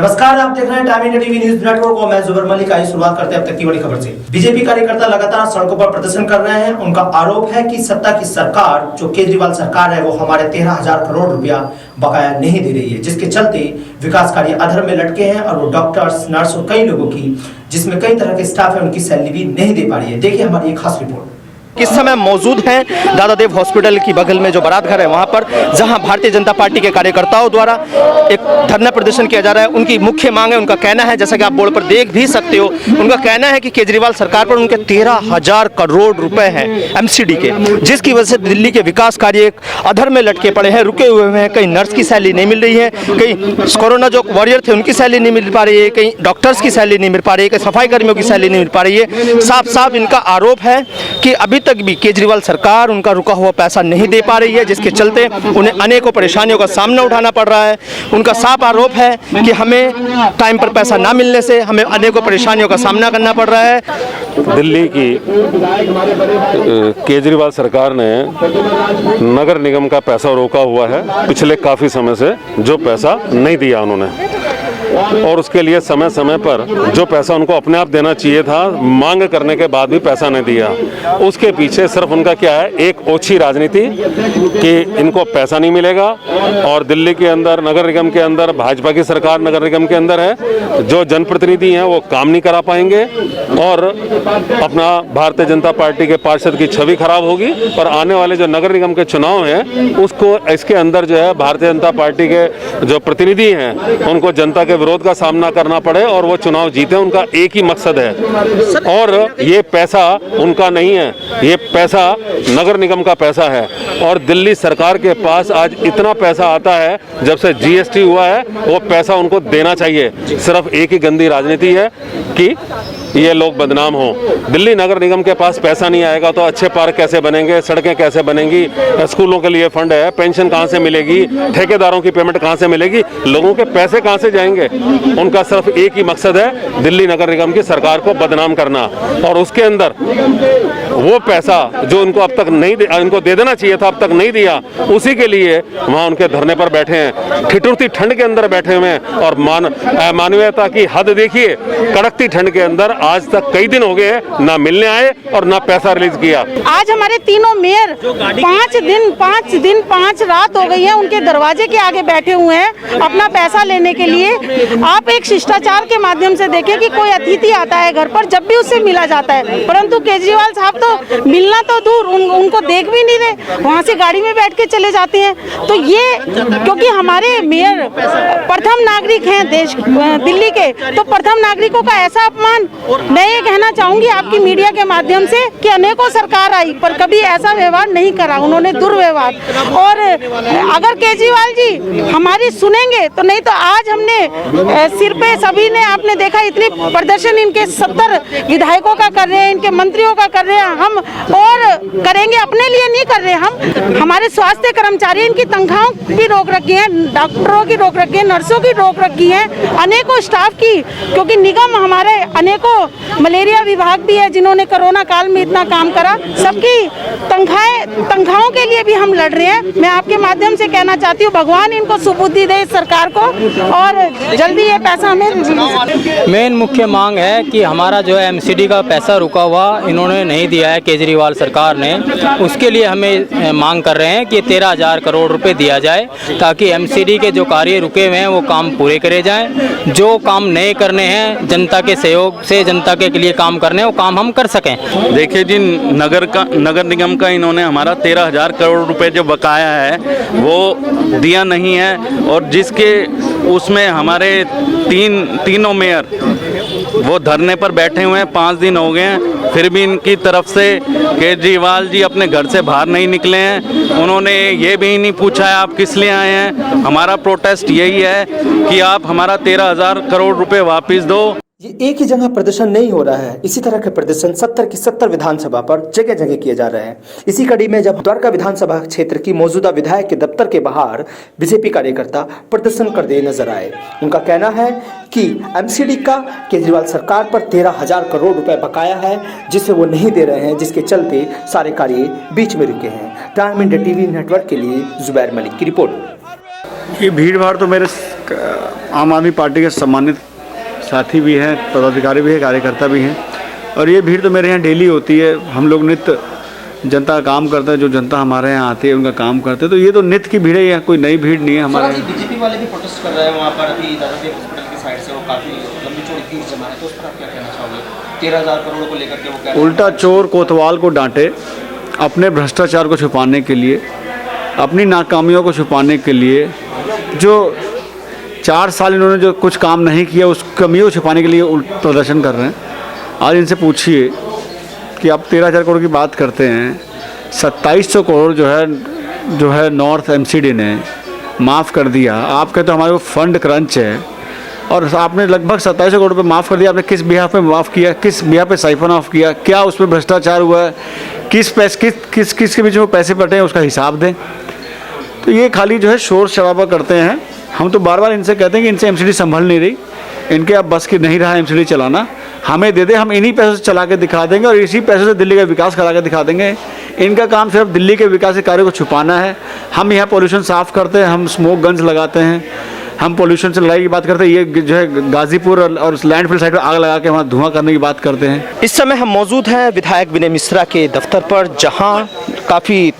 नमस्कार, आप देख रहे हैं time India TV news network और मैं जुबर मलिक। आइए शुरुआत करते हैं अब तक की बड़ी खबर से। बीजेपी कार्यकर्ता लगातार सड़कों पर प्रदर्शन कर रहे हैं। उनका आरोप है कि सत्ता की सरकार जो केजरीवाल सरकार है वो हमारे 13,000 करोड़ रुपया बकाया नहीं दे रही है, जिसके चलते विकास कार्य अधर में लटके हैं और वो डॉक्टर्स, नर्स और कई लोगों की, जिसमें कई तरह के स्टाफ है, उनकी सैलरी भी नहीं दे पा रही है। देखिए हमारी एक खास रिपोर्ट। इस समय मौजूद हैं दादादेव हॉस्पिटल की बगल में जो बारात घर है वहां पर, जहां भारतीय जनता पार्टी के कार्यकर्ताओं द्वारा एक धरना प्रदर्शन किया जा रहा है। उनकी मुख्य मांग है, उनका कहना है, जैसा कि आप बोर्ड पर देख भी सकते हो, उनका कहना है कि केजरीवाल सरकार पर उनके 13,000 करोड़ रुपए हैं एमसीडी के, जिसकी वजह से दिल्ली के विकास कार्य अधर में लटके पड़े हैं, रुके हुए हैं। कहीं नर्स की सैलरी नहीं मिल रही है, कहीं कोरोना जो वॉरियर थे उनकी सैलरी नहीं मिल पा रही है, कहीं डॉक्टर्स की सैलरी नहीं मिल पा रही है, कहीं सफाई कर्मियों की सैलरी नहीं मिल पा रही है। साफ साफ इनका आरोप है कि अभी तक भी केजरीवाल सरकार उनका रुका हुआ पैसा नहीं दे पा रही है, जिसके चलते उन्हें अनेकों परेशानियों का सामना उठाना पड़ रहा है। उनका साफ आरोप है कि हमें टाइम पर पैसा ना मिलने से हमें अनेकों परेशानियों का सामना करना पड़ रहा है। दिल्ली की केजरीवाल सरकार ने नगर निगम का पैसा रोका हुआ है पिछले काफ़ी समय से, जो पैसा नहीं दिया उन्होंने, और उसके लिए समय समय पर जो पैसा उनको अपने आप देना चाहिए था, मांग करने के बाद भी पैसा नहीं दिया। उसके पीछे सिर्फ उनका क्या है, एक ओछी राजनीति कि इनको पैसा नहीं मिलेगा। और दिल्ली के अंदर नगर निगम के अंदर भाजपा की सरकार नगर निगम के अंदर है, जो जनप्रतिनिधि हैं वो काम नहीं करा पाएंगे और अपना भारतीय जनता पार्टी के पार्षद की छवि खराब होगी। और आने वाले जो नगर निगम के चुनाव हैं उसको इसके अंदर जो है भारतीय जनता पार्टी के जो प्रतिनिधि हैं उनको जनता के विरोध का सामना करना पड़े और वो चुनाव जीते। उनका एक ही मकसद है और ये पैसा उनका नहीं है, ये पैसा नगर निगम का पैसा है। और दिल्ली सरकार के पास आज इतना पैसा आता है, जब से जीएसटी हुआ है, वो पैसा उनको देना चाहिए। सिर्फ एक ही गंदी राजनीति है कि ये लोग बदनाम हो। दिल्ली नगर निगम के पास पैसा नहीं आएगा तो अच्छे पार्क कैसे बनेंगे, सड़कें कैसे बनेंगी, स्कूलों के लिए फंड है, पेंशन कहाँ से मिलेगी, ठेकेदारों की पेमेंट कहाँ से मिलेगी, लोगों के पैसे कहाँ से जाएंगे। उनका सिर्फ एक ही मकसद है, दिल्ली नगर निगम की सरकार को बदनाम करना। और उसके अंदर वो पैसा जो उनको अब तक नहीं इनको दे देना चाहिए था, अब तक नहीं दिया, उसी के लिए वहाँ उनके धरने पर बैठे हैं, ठिठुरती ठंड के अंदर बैठे हुए हैं। और मानवीयता की हद देखिए, कड़कती ठंड के अंदर आज तक कई दिन हो गए ना मिलने आए और ना पैसा रिलीज किया। आज हमारे तीनों मेयर 5 रात हो गई है उनके दरवाजे के आगे बैठे हुए हैं अपना पैसा लेने के लिए। आप एक शिष्टाचार के माध्यम से देखें कि कोई अतिथि आता है घर पर, जब भी उससे मिला जाता है, परंतु केजरीवाल साहब तो मिलना तो दूर, उनको देख भी नहीं रहे, वहाँ से गाड़ी में बैठ के चले जाते हैं। तो ये क्योंकि हमारे मेयर प्रथम नागरिक हैं देश दिल्ली के, तो प्रथम नागरिकों का ऐसा अपमान, मैं ये कहना चाहूंगी आपकी मीडिया के माध्यम से कि अनेकों सरकार आई पर कभी ऐसा व्यवहार नहीं करा उन्होंने, दुर्व्यवहार। और अगर केजरीवाल जी हमारी सुनेंगे तो, नहीं तो आज हमने सिर पे सभी ने, आपने देखा इतनी प्रदर्शन इनके 70 विधायकों का कर रहे हैं, इनके मंत्रियों का कर रहे हैं, हम और करेंगे, अपने लिए नहीं कर रहे हम। हमारे स्वास्थ्य कर्मचारी, इनकी तनख्वाहों भी रोक रखी है, डॉक्टरों की रोक रखी है, नर्सों की रोक रखी है, अनेकों स्टाफ की, क्योंकि निगम हमारे अनेकों मलेरिया विभाग भी है जिन्होंने कोरोना काल में इतना काम करा, सबकी तनख्वाहों के लिए भी हम लड़ रहे हैं। मैं आपके माध्यम से कहना चाहती हूँ, भगवान इनको सुबुद्धि दे इस सरकार को और जल्दी ये पैसा हमें। मेन मुख्य मांग है कि हमारा जो है एमसीडी का पैसा रुका हुआ इन्होंने नहीं दिया है केजरीवाल सरकार ने, उसके लिए हमें मांग कर रहे हैं कि 13,000 करोड़ रुपए दिया जाए ताकि एमसीडी के जो कार्य रुके हुए हैं वो काम पूरे करे जाएं। जो काम नए करने हैं जनता के सहयोग से, जनता के लिए काम करने, वो काम हम कर सकें। देखिए जी, नगर निगम का इन्होंने हमारा 13,000 करोड़ रुपए जो बकाया है वो दिया नहीं है, और जिसके उसमें हमारे तीनों मेयर वो धरने पर बैठे हुए हैं, 5 दिन हो गए हैं, फिर भी इनकी तरफ से केजरीवाल जी अपने घर से बाहर नहीं निकले हैं। उन्होंने ये भी नहीं पूछा है आप किस लिए आए हैं। हमारा प्रोटेस्ट यही है कि आप हमारा 13,000 करोड़ रुपए वापस दो। ये एक ही जगह प्रदर्शन नहीं हो रहा है, इसी तरह के प्रदर्शन 70 की 70 विधानसभा पर जगह जगह किए जा रहे हैं। इसी कड़ी में जब द्वारका विधानसभा क्षेत्र की मौजूदा विधायक के दफ्तर के बाहर बीजेपी कार्यकर्ता प्रदर्शन करते नजर आए। उनका कहना है कि एमसीडी का केजरीवाल सरकार पर 13,000 करोड़ रुपए बकाया है, जिसे वो नहीं दे रहे हैं, जिसके चलते सारे कार्य बीच में रुके हैं। टाइम इंडिया टीवी नेटवर्क के लिए जुबैर मलिक की रिपोर्ट। ये भीड़ भाड़ तो मेरे आम आदमी पार्टी के सम्मानित साथी भी हैं, पदाधिकारी भी हैं, कार्यकर्ता भी हैं, और ये भीड़ तो मेरे यहाँ डेली होती है। हम लोग नित्य जनता का काम करते हैं, जो जनता हमारे यहाँ आती है उनका काम करते हैं, तो ये तो नित्य की भीड़ है, यहाँ कोई नई भीड़ नहीं है हमारे यहाँ। बीजेपी वाले भी प्रोटेस्ट कर रहे हैं वहाँ पर, अभी दादादेव हॉस्पिटल की साइड से वो काफ़ी लंबी चौड़ी भीड़ जमा है, तो उस पर आप क्या कहना चाहोगे? 13,000 करोड़ को लेकर के वो कह रहे हैं उल्टा चोर कोतवाल को डांटे, अपने भ्रष्टाचार को छुपाने के लिए, अपनी नाकामियों को छुपाने के लिए, जो 4 साल इन्होंने जो कुछ काम नहीं किया उस कमियों को छुपाने के लिए प्रदर्शन कर रहे हैं। आज इनसे पूछिए कि आप 13,000 करोड़ की बात करते हैं, 2700 करोड़ जो है नॉर्थ एमसीडी ने माफ़ कर दिया। आप कहते हो हमारे को फंड क्रंच है, और आपने लगभग 2700 करोड़ रुपये माफ़ कर दिया। आपने किस बिहाफ पे माफ़ किया, किस बिहाफ पे साइफन ऑफ किया, क्या उसमें भ्रष्टाचार हुआ है, किसके बीच में पैसे बटे हैं, उसका हिसाब दें। तो ये खाली जो है शोर शराबा करते हैं। हम तो बार बार इनसे कहते हैं कि इनसे एमसीडी संभल नहीं रही, इनके अब बस की नहीं रहा एमसीडी चलाना, हमें दे दे, हम इन्हीं पैसों से चला के दिखा देंगे और इसी पैसों से दिल्ली का विकास करा के दिखा देंगे। इनका काम सिर्फ दिल्ली के विकास के कार्यों को छुपाना है। हम यहाँ पोल्यूशन साफ़ करते हैं, हम स्मोक गन्स लगाते हैं, हम पोल्यूशन से लड़ाई की बात करते हैं। ये जो है गाजीपुर और लैंडफिल साइड पर आग लगा के वहाँ धुआं करने की बात करते हैं। इस समय हम मौजूद हैं विधायक विनय मिश्रा के दफ्तर पर, जहां काफ़ी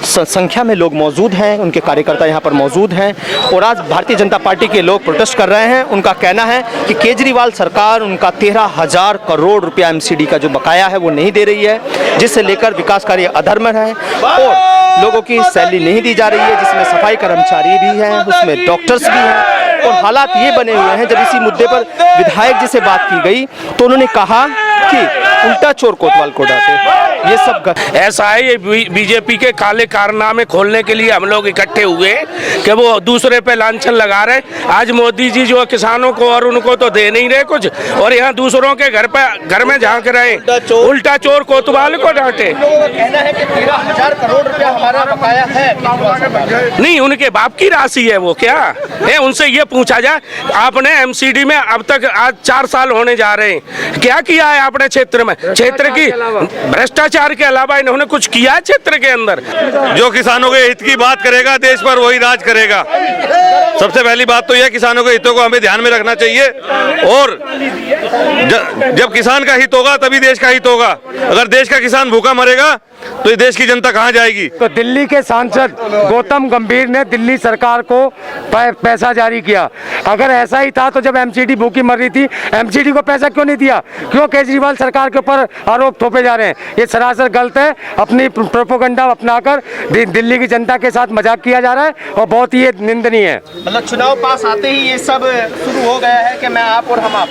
संख्या में लोग मौजूद हैं, उनके कार्यकर्ता यहां पर मौजूद हैं, और आज भारतीय जनता पार्टी के लोग प्रोटेस्ट कर रहे हैं। उनका कहना है कि केजरीवाल सरकार उनका 13,000 करोड़ रुपया एमसीडी का जो बकाया है वो नहीं दे रही है, जिससे लेकर विकास कार्य अधर्म है और लोगों की सैलरी नहीं दी जा रही है, जिसमें सफाई कर्मचारी भी हैं, उसमें डॉक्टर्स भी हैं। और हालात ये बने हुए हैं, जब इसी मुद्दे पर विधायक जी से बात की गई तो उन्होंने कहा कि उल्टा चोर कोतवाल को डांटे। ये सब ऐसा है, ये बीजेपी के काले कारनामे खोलने के लिए हम लोग इकट्ठे हुए कि वो दूसरे पे लांछन लगा रहे। आज मोदी जी जो किसानों को और उनको तो दे नहीं रहे कुछ, और यहाँ दूसरों के घर में झांक रहे, उल्टा चोर कोतवाल को डांटे। कहना है कि 13,000 करोड़ रुपया हमारा बकाया है। नहीं, उनके बाप की राशि है वो, क्या है? उनसे ये पूछा जाए, आपने एमसीडी में अब तक आज 4 साल होने जा रहे हैं, क्या किया है आपने क्षेत्र में? क्षेत्र की भ्रष्टाचार के अलावा इन्होंने कुछ किया है क्षेत्र के अंदर? जो किसानों के हित की बात करेगा देश पर वही राज करेगा। सबसे पहली बात तो यह, किसानों के हितों को हमें ध्यान में रखना चाहिए, और जब किसान का हित होगा तभी देश का हित होगा। अगर देश का किसान भूखा मरेगा तो ये देश की जनता कहाँ जाएगी? तो दिल्ली के सांसद गौतम गंभीर ने दिल्ली सरकार को पैसा जारी किया। अगर ऐसा ही था तो जब एमसीडी भूखी मर रही थी, एमसीडी को पैसा क्यों नहीं दिया? क्यों केजरीवाल सरकार के ऊपर आरोप थोपे जा रहे हैं? ये सरासर गलत है। अपनी प्रोपोगंडा अपनाकर दिल्ली की जनता के साथ मजाक किया जा रहा है और बहुत ही निंदनीय है। मतलब चुनाव पास आते ही ये सब शुरू हो गया है कि मैं आप और हम आप।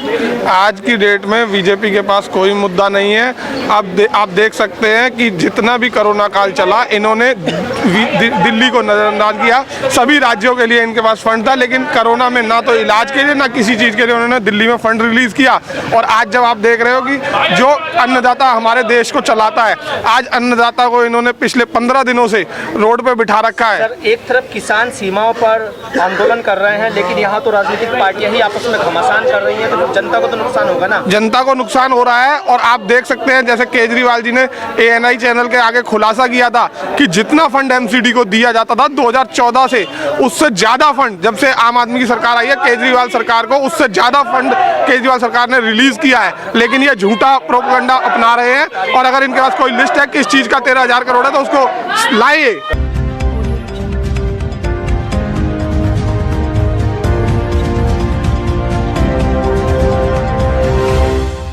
आज की डेट में बीजेपी के पास कोई मुद्दा नहीं है। आप देख सकते हैं कि जितना भी कोरोना काल चला, इन्होंने दिल्ली को नजरअंदाज किया। सभी राज्यों के लिए इनके पास फंड था, लेकिन कोरोना में ना तो इलाज के लिए ना किसी चीज़ के लिए उन्होंने दिल्ली में फंड रिलीज किया। और आज जब आप देख रहे हो कि जो अन्नदाता हमारे देश को चलाता है, आज अन्नदाता को इन्होंने पिछले 15 दिनों से रोड पे बिठा रखा है। सर, एक तरफ किसान सीमाओं पर आंदोलन कर रहे हैं, लेकिन यहाँ तो राजनीतिक पार्टियां ही आपस में घमासान कर रही हैं, तो जनता को तो नुकसान होगा ना? जनता को नुकसान हो रहा है। और आप देख सकते हैं जैसे केजरीवाल जी ने ANI चैनल के आगे खुलासा किया था कि जितना फंड एमसीडी को दिया जाता था 2014 से, उससे ज्यादा फंड जब से आम आदमी की सरकार आई है केजरीवाल सरकार को, उससे ज्यादा फंड केजरीवाल सरकार ने रिलीज किया है। लेकिन ये झूठा प्रोपेगेंडा अपना रहे हैं, और अगर इनके पास कोई लिस्ट है किस चीज का 13,000 करोड़ है तो उसको लाइए।